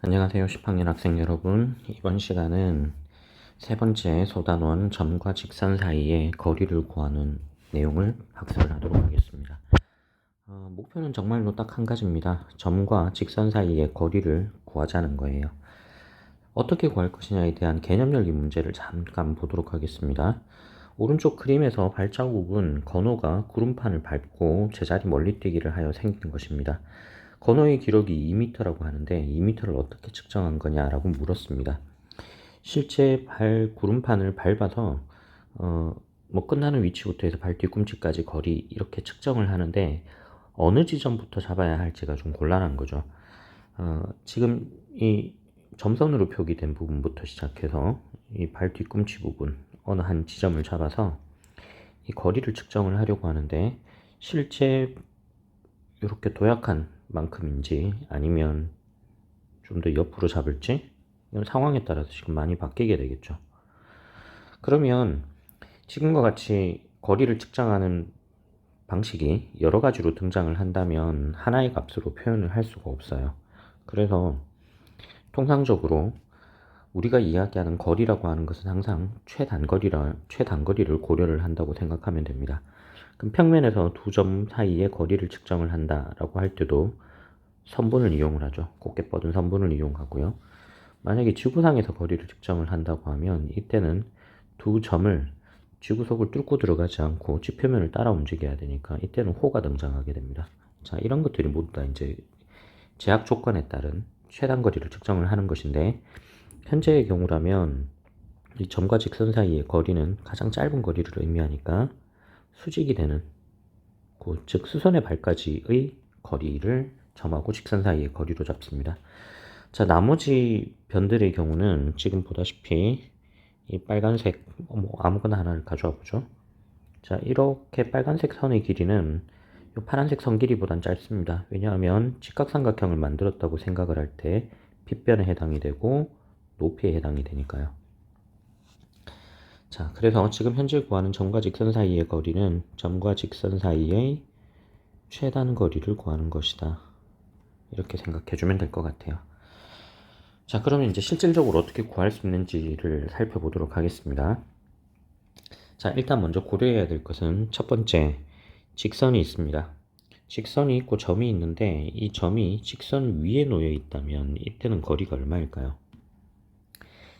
안녕하세요. 10학년 학생 여러분. 이번 시간은 세 번째 소단원 점과 직선 사이의 거리를 구하는 내용을 학습을 하도록 하겠습니다. 목표는 정말로 딱 한 가지입니다. 점과 직선 사이의 거리를 구하자는 거예요. 어떻게 구할 것이냐에 대한 개념 열기 문제를 잠깐 보도록 하겠습니다. 오른쪽 그림에서 발자국은 건호가 구름판을 밟고 제자리 멀리뛰기를 하여 생긴 것입니다. 건호의 기록이 2m라고 하는데 2m를 어떻게 측정한 거냐라고 물었습니다. 실제 구름판을 밟아서 끝나는 위치부터 해서 발 뒤꿈치까지 거리 이렇게 측정을 하는데 어느 지점부터 잡아야 할지가 좀 곤란한 거죠. 지금 이 점선으로 표기된 부분부터 시작해서 이 발 뒤꿈치 부분 어느 한 지점을 잡아서 이 거리를 측정을 하려고 하는데 실제 이렇게 도약한 만큼인지 아니면 좀 더 옆으로 잡을지 이건 상황에 따라서 지금 많이 바뀌게 되겠죠. 그러면 지금과 같이 거리를 측정하는 방식이 여러 가지로 등장을 한다면 하나의 값으로 표현을 할 수가 없어요. 그래서 통상적으로 우리가 이야기하는 거리라고 하는 것은 항상 최단거리를 고려를 한다고 생각하면 됩니다. 그럼 평면에서 두 점 사이의 거리를 측정을 한다라고 할 때도 선분을 이용을 하죠. 곱게 뻗은 선분을 이용하고요. 만약에 지구상에서 거리를 측정을 한다고 하면 이때는 두 점을 지구속을 뚫고 들어가지 않고 지표면을 따라 움직여야 되니까 이때는 호가 등장하게 됩니다. 자, 이런 것들이 모두 다 이제 제약 조건에 따른 최단 거리를 측정을 하는 것인데 현재의 경우라면 이 점과 직선 사이의 거리는 가장 짧은 거리를 의미하니까 수직이 되는 즉 수선의 발까지의 거리를 점하고 직선 사이의 거리로 잡습니다. 자, 나머지 변들의 경우는 지금 보다시피 이 빨간색 아무거나 하나를 가져와 보죠. 자, 이렇게 빨간색 선의 길이는 이 파란색 선 길이보단 짧습니다. 왜냐하면 직각삼각형을 만들었다고 생각을 할 때 빗변에 해당이 되고 높이에 해당이 되니까요. 자, 그래서 지금 현재 구하는 점과 직선 사이의 거리는 점과 직선 사이의 최단 거리를 구하는 것이다. 이렇게 생각해주면 될 것 같아요. 자, 그러면 이제 실질적으로 어떻게 구할 수 있는지를 살펴보도록 하겠습니다. 자, 일단 먼저 고려해야 될 것은 첫 번째, 직선이 있습니다. 직선이 있고 점이 있는데 이 점이 직선 위에 놓여 있다면 이때는 거리가 얼마일까요?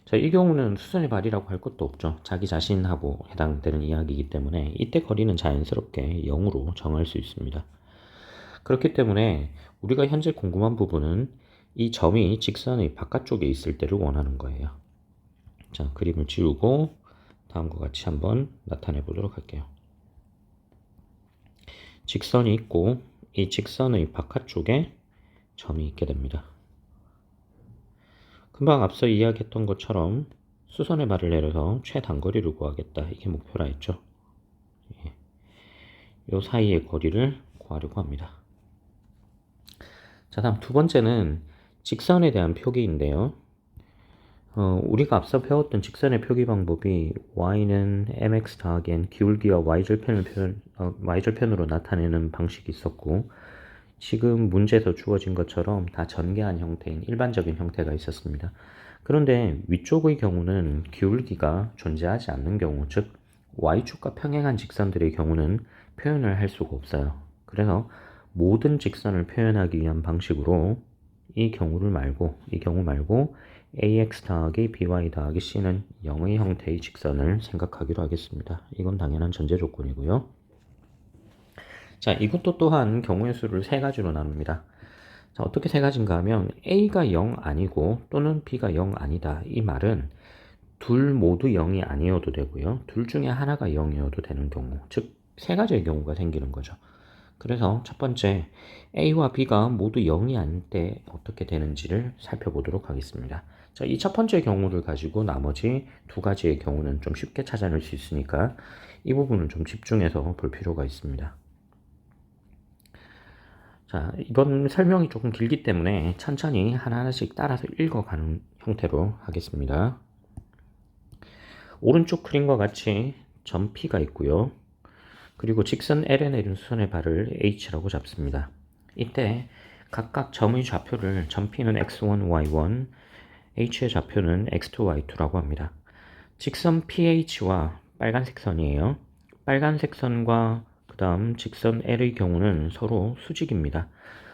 자, 이 경우는 수선의 발이라고 할 것도 없죠. 자기 자신하고 해당되는 이야기이기 때문에 이때 거리는 자연스럽게 0으로 정할 수 있습니다. 그렇기 때문에 우리가 현재 궁금한 부분은 이 점이 직선의 바깥쪽에 있을 때를 원하는 거예요. 자, 그림을 지우고 다음과 같이 한번 나타내 보도록 할게요. 직선이 있고 이 직선의 바깥쪽에 점이 있게 됩니다. 금방 앞서 이야기했던 것처럼 수선의 발을 내려서 최단거리를 구하겠다. 이게 목표라 했죠. 이 사이의 거리를 구하려고 합니다. 자, 다음 두 번째는 직선에 대한 표기인데요. 우리가 앞서 배웠던 직선의 표기 방법이 y는 mx 더하기 n 기울기와 y절편으로 나타내는 방식이 있었고 지금 문제에서 주어진 것처럼 다 전개한 형태인 일반적인 형태가 있었습니다. 그런데 위쪽의 경우는 기울기가 존재하지 않는 경우, 즉 y축과 평행한 직선들의 경우는 표현을 할 수가 없어요. 그래서 모든 직선을 표현하기 위한 방식으로 이 경우 말고 ax 더하기 by 더하기 c는 0의 형태의 직선을 생각하기로 하겠습니다. 이건 당연한 전제 조건이고요. 자, 이것도 또한 경우의 수를 세 가지로 나눕니다. 자, 어떻게 세 가지인가 하면 a가 0 아니고 또는 b가 0 아니다. 이 말은 둘 모두 0이 아니어도 되고요. 둘 중에 하나가 0이어도 되는 경우, 즉 세 가지의 경우가 생기는 거죠. 그래서 첫 번째, A와 B가 모두 0이 아닐 때 어떻게 되는지를 살펴보도록 하겠습니다. 자, 이 첫 번째 경우를 가지고 나머지 두 가지의 경우는 좀 쉽게 찾아낼 수 있으니까 이 부분은 좀 집중해서 볼 필요가 있습니다. 자, 이번 설명이 조금 길기 때문에 천천히 하나하나씩 따라서 읽어가는 형태로 하겠습니다. 오른쪽 그림과 같이 점 P가 있고요. 그리고 직선 L에 내린 수선의 발을 H라고 잡습니다. 이때 각각 점의 좌표를 점 P는 x1, y1, h의 좌표는 x2, y2라고 합니다. 직선 PH와 빨간색 선이에요. 빨간색 선과 그 다음 직선 L의 경우는 서로 수직입니다.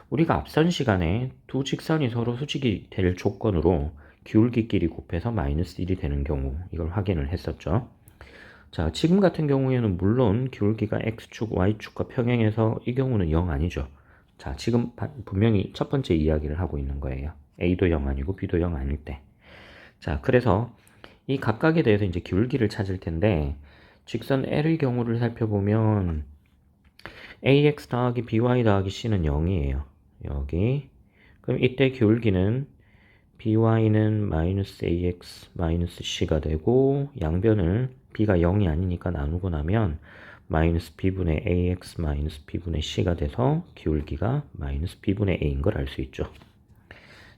우리가 앞선 시간에 두 직선이 서로 수직이 될 조건으로 기울기끼리 곱해서 마이너스 1이 되는 경우 이걸 확인을 했었죠. 자, 지금 같은 경우에는 물론 기울기가 x축, y축과 평행해서 이 경우는 0 아니죠. 자, 지금 분명히 첫 번째 이야기를 하고 있는 거예요. a도 0 아니고 b도 0 아닐 때. 자, 그래서 이 각각에 대해서 이제 기울기를 찾을 텐데 직선 L의 경우를 살펴보면 ax 더하기 by 더하기 c는 0이에요. 여기. 그럼 이때 기울기는 by는 마이너스 ax 마이너스 c가 되고 양변을 b가 0이 아니니까 나누고 나면 마이너스 b분의 ax 마이너스 b분의 c가 돼서 기울기가 마이너스 b분의 a인 걸 알 수 있죠.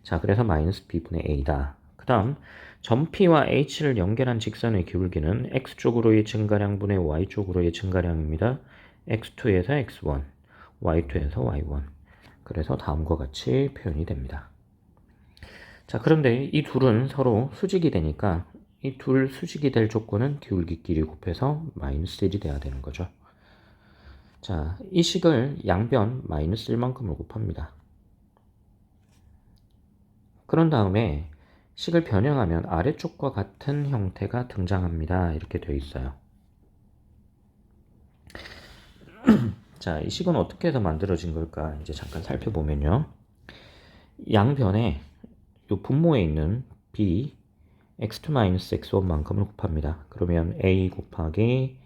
자, 그래서 마이너스 b분의 a다. 그 다음 점 P와 H를 연결한 직선의 기울기는 X쪽으로의 증가량분의 Y쪽으로의 증가량입니다. X2에서 X1, Y2에서 Y1. 그래서 다음과 같이 표현이 됩니다. 자, 그런데 이 둘은 서로 수직이 되니까 이 둘 수직이 될 조건은 기울기끼리 곱해서 마이너스 1이 돼야 되는 거죠. 자, 이 식을 양변 마이너스 1만큼을 곱합니다. 그런 다음에 식을 변형하면 아래쪽과 같은 형태가 등장합니다. 이렇게 되어 있어요. 자, 이 식은 어떻게 해서 만들어진 걸까? 이제 잠깐 살펴보면요. 양변에 이 분모에 있는 b x2-x1만큼을 곱합니다. 그러면 a 곱하기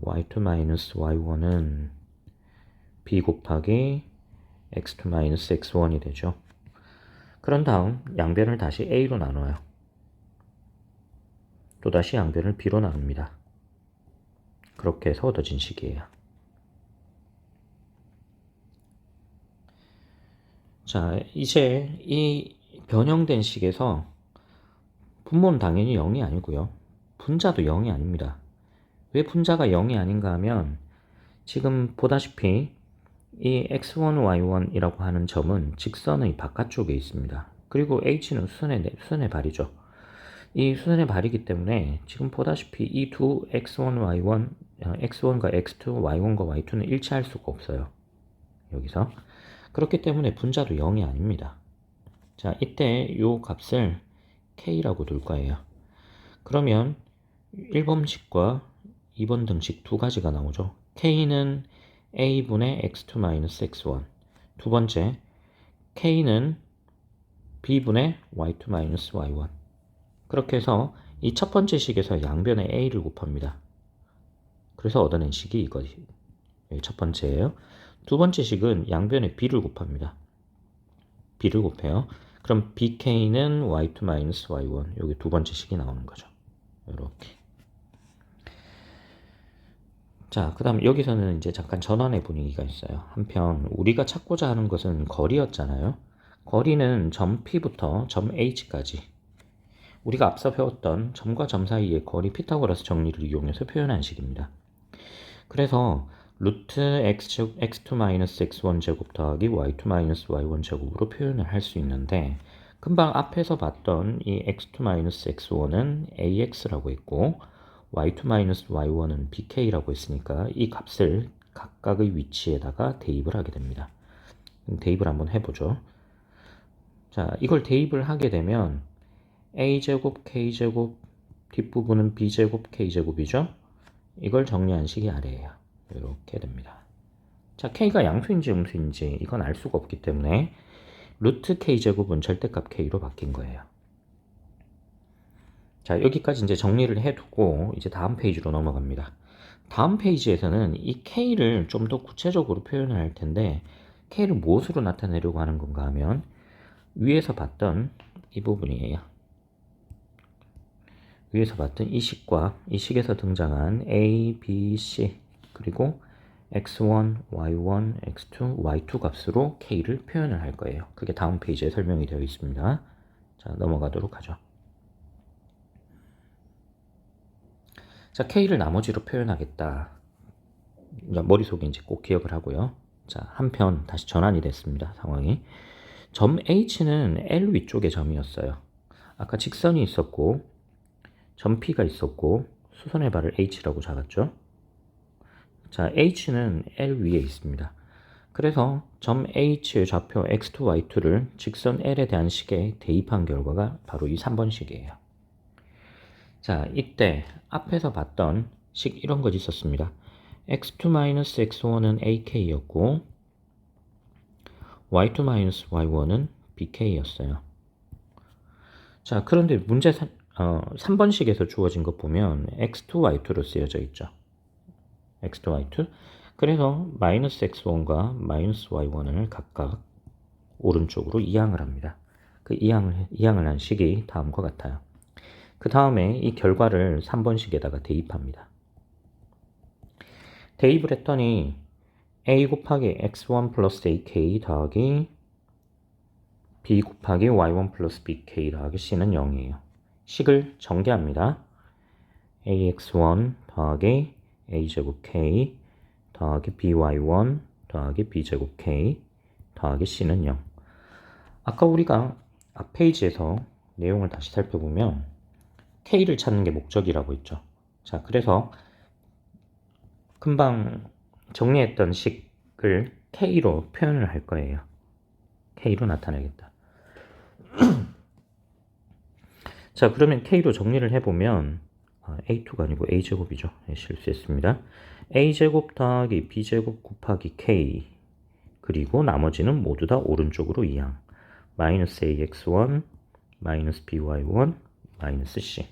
y2-y1은 b 곱하기 x2-x1이 되죠. 그런 다음 양변을 다시 a로 나눠요. 또다시 양변을 b로 나눕니다. 그렇게 해서 얻어진 식이에요. 자, 이제 이 변형된 식에서 분모는 당연히 0이 아니고요. 분자도 0이 아닙니다. 왜 분자가 0이 아닌가 하면 지금 보다시피 이 x1, y1이라고 하는 점은 직선의 바깥쪽에 있습니다. 그리고 h는 수선의 발이죠. 이 수선의 발이기 때문에 지금 보다시피 이 두 x1, y1, x1과 x2, y1과 y2는 일치할 수가 없어요. 여기서. 그렇기 때문에 분자도 0이 아닙니다. 자, 이때 이 값을 k라고 둘 거예요. 그러면 1번식과 2번 등식 두 가지가 나오죠. k는 a분의 x2-x1. 두 번째, k는 b분의 y2-y1. 그렇게 해서 이 첫 번째 식에서 양변에 a를 곱합니다. 그래서 얻어낸 식이 이거지. 여기 첫 번째예요. 두 번째 식은 양변에 b를 곱합니다. b를 곱해요. 그럼 bk는 y2-y1. 여기 두 번째 식이 나오는 거죠. 이렇게. 자, 그 다음 여기서는 이제 잠깐 전환의 분위기가 있어요. 한편 우리가 찾고자 하는 것은 거리였잖아요. 거리는 점 P부터 점 H까지. 우리가 앞서 배웠던 점과 점 사이의 거리 피타고라스 정리를 이용해서 표현한 식입니다. 그래서 루트 x2-x1 제곱 더하기 y2-y1 제곱으로 표현을 할 수 있는데 금방 앞에서 봤던 이 x2-x1은 ax라고 했고 y2-y1은 bk라고 했으니까 이 값을 각각의 위치에다가 대입을 하게 됩니다. 대입을 한번 해보죠. 자, 이걸 대입을 하게 되면 a제곱 k제곱 뒷부분은 b제곱 k제곱이죠. 이걸 정리한 식이 아래에요. 이렇게 됩니다. 자, k가 양수인지 음수인지 이건 알 수가 없기 때문에 루트 k제곱은 절대값 k로 바뀐 거예요. 자, 여기까지 이제 정리를 해두고 이제 다음 페이지로 넘어갑니다. 다음 페이지에서는 이 k를 좀 더 구체적으로 표현을 할 텐데 k를 무엇으로 나타내려고 하는 건가 하면 위에서 봤던 이 부분이에요. 위에서 봤던 이 식과 이 식에서 등장한 a, b, c 그리고 x1, y1, x2, y2 값으로 k를 표현을 할 거예요. 그게 다음 페이지에 설명이 되어 있습니다. 자, 넘어가도록 하죠. 자, k를 나머지로 표현하겠다. 머릿속에 이제 꼭 기억을 하고요. 자, 한편 다시 전환이 됐습니다. 상황이. 점 H는 L 위쪽의 점이었어요. 아까 직선이 있었고 점 P가 있었고 수선의 발을 H라고 잡았죠. 자, H는 L 위에 있습니다. 그래서 점 H의 좌표 x2, y2를 직선 L에 대한 식에 대입한 결과가 바로 이 3번 식이에요. 자, 이때 앞에서 봤던 식 이런 것 있었습니다. x2-x1은 ak였고 y2-y1은 bk였어요. 자, 그런데 문제 3번식에서 주어진 것 보면 x2, y2로 쓰여져 있죠. x2, y2. 그래서 마이너스 x1과 마이너스 y1을 각각 오른쪽으로 이항을 합니다. 그 이항을 한 식이 다음과 같아요. 그 다음에 이 결과를 3번식에다가 대입합니다. 대입을 했더니 a 곱하기 x1 플러스 ak 더하기 b 곱하기 y1 플러스 bk 더하기 c는 0이에요. 식을 전개합니다. ax1 더하기 a제곱 k 더하기 by1 더하기 b제곱 k 더하기 c는 0. 아까 우리가 앞 페이지에서 내용을 다시 살펴보면 k를 찾는 게 목적이라고 했죠. 자, 그래서 금방 정리했던 식을 k로 표현을 할 거예요. k로 나타내겠다. 자, 그러면 k로 정리를 해보면 a2가 아니고 a제곱이죠. 네, 실수했습니다. a제곱 더하기 b제곱 곱하기 k 그리고 나머지는 모두 다 오른쪽으로 이항. 마이너스 ax1 마이너스 by1 마이너스 c.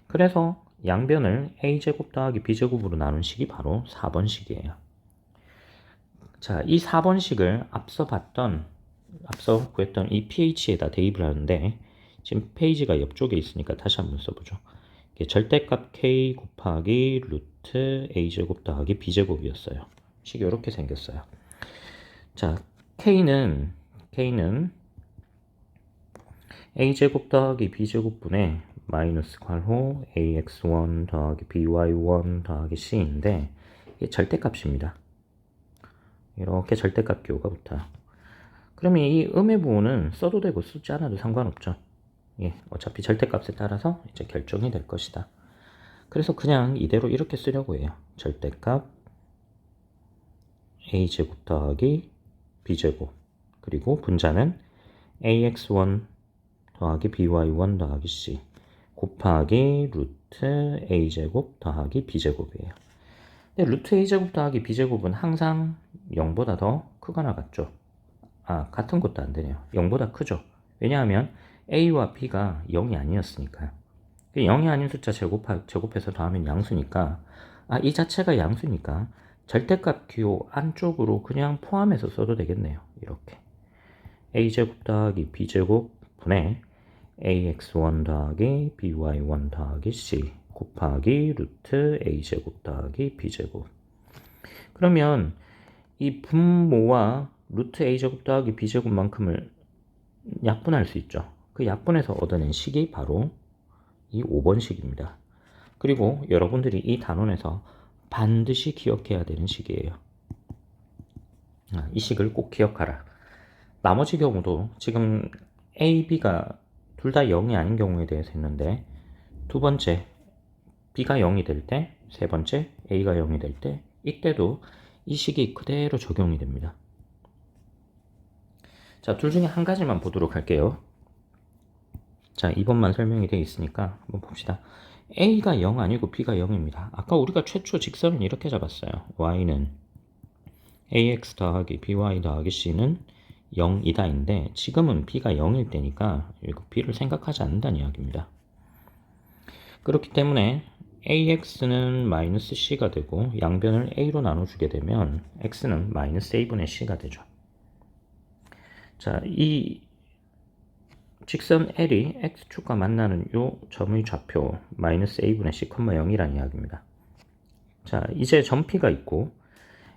그래서 양변을 a제곱 더하기 b제곱으로 나눈 식이 바로 4번식이에요. 자, 이 4번식을 앞서 구했던 이 ph에다 대입을 하는데 지금 페이지가 옆쪽에 있으니까 다시 한번 써보죠. 절대값 k 곱하기 루트 a제곱 더하기 b제곱이었어요. 식이 이렇게 생겼어요. 자, k는 a제곱 더하기 b제곱분의 마이너스 괄호 ax1 더하기 by1 더하기 c인데 이게 절대값입니다. 이렇게 절대값 기호가 붙어요. 그러면 이 음의 부호는 써도 되고 쓰지 않아도 상관없죠. 예, 어차피 절대값에 따라서 이제 결정이 될 것이다. 그래서 그냥 이대로 이렇게 쓰려고 해요. 절대값 a제곱 더하기 b제곱 그리고 분자는 ax1 더하기 by1 더하기 c 곱하기 루트 a제곱 더하기 b제곱이에요. 근데 루트 a제곱 더하기 b제곱은 항상 0보다 더 크거나 같죠? 같은 것도 안 되네요. 0보다 크죠? 왜냐하면 a와 b가 0이 아니었으니까요. 0이 아닌 숫자 제곱해서 더하면 양수니까 이 자체가 양수니까 절대값 기호 안쪽으로 그냥 포함해서 써도 되겠네요. 이렇게 a제곱 더하기 b제곱 분의 ax1 더하기 by1 더하기 c 곱하기 루트 a제곱 더하기 b제곱. 그러면 이 분모와 루트 a제곱 더하기 b제곱만큼을 약분할 수 있죠. 그 약분에서 얻어낸 식이 바로 이 5번식입니다. 그리고 여러분들이 이 단원에서 반드시 기억해야 되는 식이에요. 이 식을 꼭 기억하라. 나머지 경우도 지금 A, B가 둘 다 0이 아닌 경우에 대해서 했는데 두 번째 B가 0이 될 때, 세 번째 A가 0이 될 때 이때도 이 식이 그대로 적용이 됩니다. 자, 둘 중에 한 가지만 보도록 할게요. 자, 2번만 설명이 되어 있으니까 한번 봅시다. A가 0 아니고 B가 0입니다. 아까 우리가 최초 직선을 이렇게 잡았어요. Y는 AX 더하기 BY 더하기 C는 0이다인데 지금은 B가 0일 때니까 이거 B를 생각하지 않는다는 이야기입니다. 그렇기 때문에 AX는 마이너스 C가 되고 양변을 A로 나눠주게 되면 X는 마이너스 A분의 C가 되죠. 자, 이 직선 L이 X축과 만나는 이 점의 좌표 마이너스 A분의 C, 0이라는 이야기입니다. 자, 이제 점 P가 있고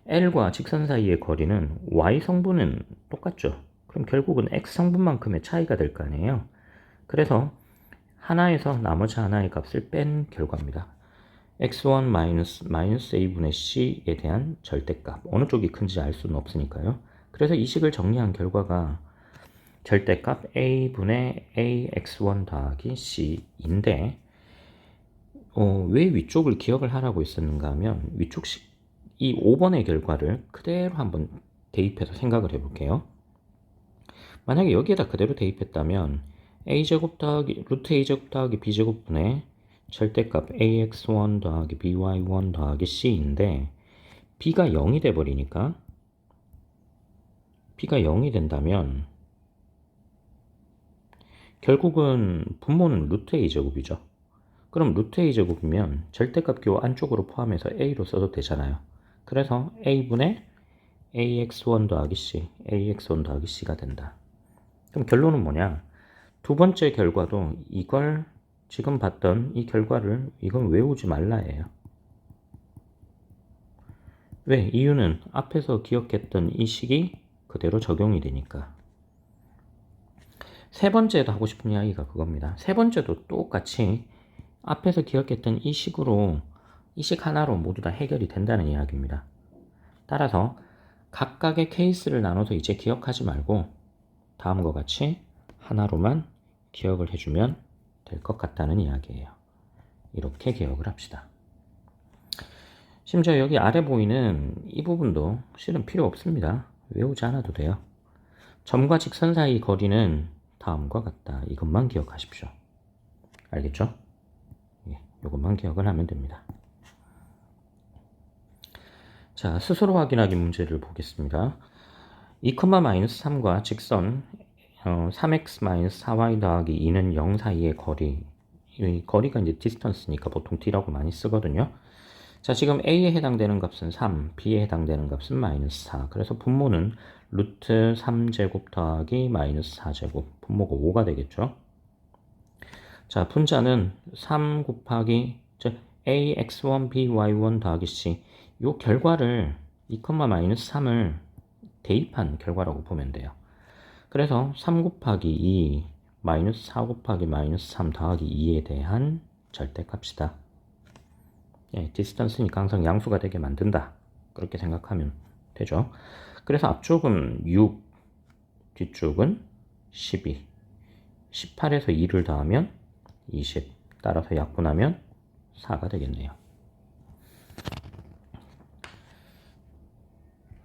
L과 직선 사이의 거리는 Y 성분은 똑같죠. 그럼 결국은 X 성분만큼의 차이가 될 거 아니에요. 그래서 하나에서 나머지 하나의 값을 뺀 결과입니다. x1 마이너스 a분의 c에 대한 절대값. 어느 쪽이 큰지 알 수는 없으니까요. 그래서 이 식을 정리한 결과가 절대값 a분의 ax1 더하기 c인데 왜 위쪽을 기억을 하라고 했었는가 하면 이 5번의 결과를 그대로 한번 대입해서 생각을 해볼게요. 만약에 여기에다 그대로 대입했다면 a제곱 더하기 루트 a제곱 더하기 b제곱분의 절대값 ax1 더하기 by1 더하기 c인데 b가 0이 돼버리니까 b가 0이 된다면 결국은 분모는 루트 a제곱이죠. 그럼 루트 a제곱이면 절대값 교 안쪽으로 포함해서 a로 써도 되잖아요. 그래서 a분의 ax1 더하기 c, ax1 더하기 c가 된다. 그럼 결론은 뭐냐? 두 번째 결과도 이걸 지금 봤던 이 결과를 이건 외우지 말라예요. 왜? 이유는 앞에서 기억했던 이 식이 그대로 적용이 되니까. 세 번째도 하고 싶은 이야기가 그겁니다. 세 번째도 똑같이 앞에서 기억했던 이 식으로 이 식 하나로 모두 다 해결이 된다는 이야기입니다. 따라서 각각의 케이스를 나눠서 이제 기억하지 말고 다음과 같이 하나로만 기억을 해주면 될 것 같다는 이야기예요. 이렇게 기억을 합시다. 심지어 여기 아래 보이는 이 부분도 실은 필요 없습니다. 외우지 않아도 돼요. 점과 직선 사이 거리는 다음과 같다. 이것만 기억하십시오. 알겠죠? 이것만 기억을 하면 됩니다. 자, 스스로 확인하기 문제를 보겠습니다. 2,-3과 직선 3x-4y 더하기 2는 0 사이의 거리. 이 거리가 이제 디스턴스니까 보통 d라고 많이 쓰거든요. 자, 지금 a에 해당되는 값은 3, b에 해당되는 값은 -4. 그래서 분모는 루트 3제곱 더하기 -4제곱. 분모가 5가 되겠죠. 자, 분자는 3 곱하기 ax1 by1 더하기 c. 요 결과를 2,-3을 대입한 결과라고 보면 돼요. 그래서 3 곱하기 2 -4 곱하기 -3 더하기 2에 대한 절대값이다. 디스턴스니까 항상 양수가 되게 만든다. 그렇게 생각하면 되죠. 그래서 앞쪽은 6, 뒤쪽은 12. 18에서 2를 더하면 20. 따라서 약분하면 4가 되겠네요.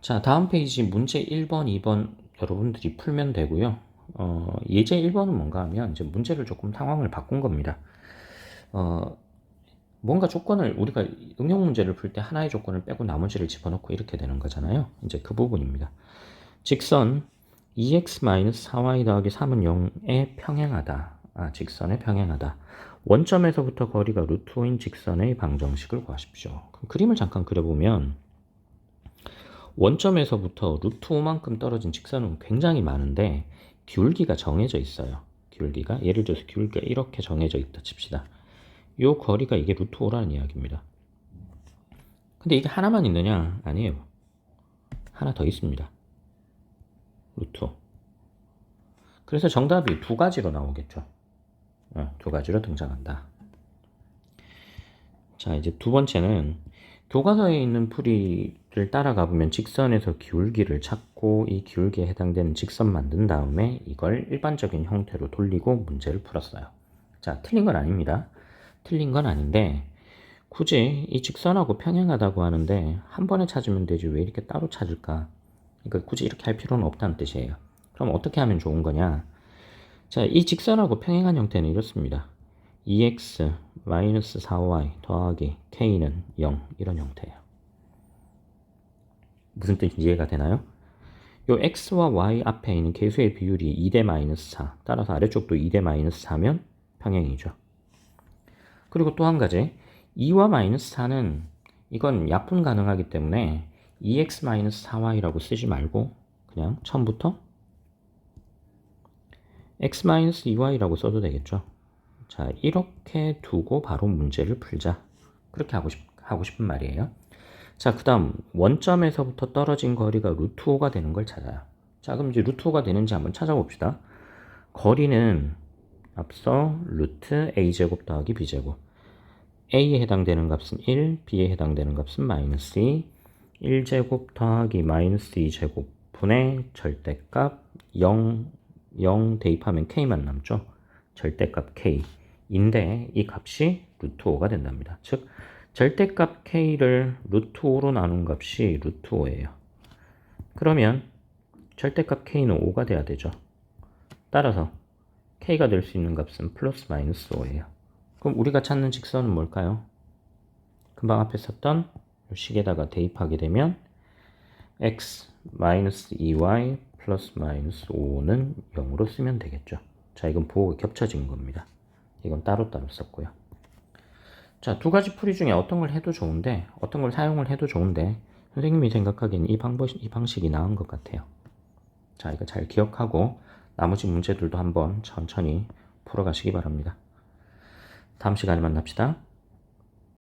자, 다음 페이지 문제 1번, 2번 여러분들이 풀면 되고요. 예제 1번은 뭔가 하면 이제 문제를 조금 상황을 바꾼 겁니다. 뭔가 조건을 우리가 응용 문제를 풀 때 하나의 조건을 빼고 나머지를 집어넣고 이렇게 되는 거잖아요. 이제 그 부분입니다. 직선 2x-4y 더하기 3은 0에 평행하다. 직선에 평행하다. 원점에서부터 거리가 루트 5인 직선의 방정식을 구하십시오. 그럼 그림을 잠깐 그려보면 원점에서부터 루트 5만큼 떨어진 직선은 굉장히 많은데 기울기가 정해져 있어요. 기울기가 예를 들어서 기울기가 이렇게 정해져 있다 칩시다. 요 거리가 이게 루트 5라는 이야기입니다. 근데 이게 하나만 있느냐? 아니에요. 하나 더 있습니다. 루트 5. 그래서 정답이 두 가지로 나오겠죠. 두 가지로 등장한다. 자, 이제 두 번째는 교과서에 있는 풀이를 따라가 보면 직선에서 기울기를 찾고 이 기울기에 해당되는 직선 만든 다음에 이걸 일반적인 형태로 돌리고 문제를 풀었어요. 자, 틀린 건 아닙니다. 틀린 건 아닌데 굳이 이 직선하고 평행하다고 하는데 한 번에 찾으면 되지 왜 이렇게 따로 찾을까? 그러니까 굳이 이렇게 할 필요는 없다는 뜻이에요. 그럼 어떻게 하면 좋은 거냐? 자, 이 직선하고 평행한 형태는 이렇습니다. 2x-4y 더하기 k는 0 이런 형태예요. 무슨 뜻인지 이해가 되나요? 요 x와 y 앞에 있는 계수의 비율이 2대-4 따라서 아래쪽도 2대-4면 평행이죠. 그리고 또 한 가지 2와 -4는 이건 약분 가능하기 때문에 2x-4y라고 쓰지 말고 그냥 처음부터 x-2y라고 써도 되겠죠. 자, 이렇게 두고 바로 문제를 풀자. 그렇게 하고 싶은 말이에요. 자, 그 다음 원점에서부터 떨어진 거리가 루트 5가 되는 걸 찾아요. 자, 그럼 이제 루트 5가 되는지 한번 찾아봅시다. 거리는 앞서 루트 a제곱 더하기 b제곱. a에 해당되는 값은 1, b에 해당되는 값은 -2. 1제곱 더하기 -2제곱 분의 절대값 0 0 대입하면 k만 남죠. 절대값 k인데 이 값이 루트 5가 된답니다. 즉 절대값 k를 루트 5로 나눈 값이 루트 5예요. 그러면 절대값 k는 5가 돼야 되죠. 따라서 k가 될 수 있는 값은 플러스 마이너스 5예요. 그럼 우리가 찾는 직선은 뭘까요? 금방 앞에 썼던 이 식에다가 대입하게 되면 x 마이너스 2y 플러스 마이너스 5는 0으로 쓰면 되겠죠. 자, 이건 부호가 겹쳐진 겁니다. 이건 따로따로 썼고요. 자, 두 가지 풀이 중에 어떤 걸 해도 좋은데, 어떤 걸 사용을 해도 좋은데, 선생님이 생각하기엔 이 방식이 나은 것 같아요. 자, 이거 잘 기억하고 나머지 문제들도 한번 천천히 풀어가시기 바랍니다. 다음 시간에 만납시다.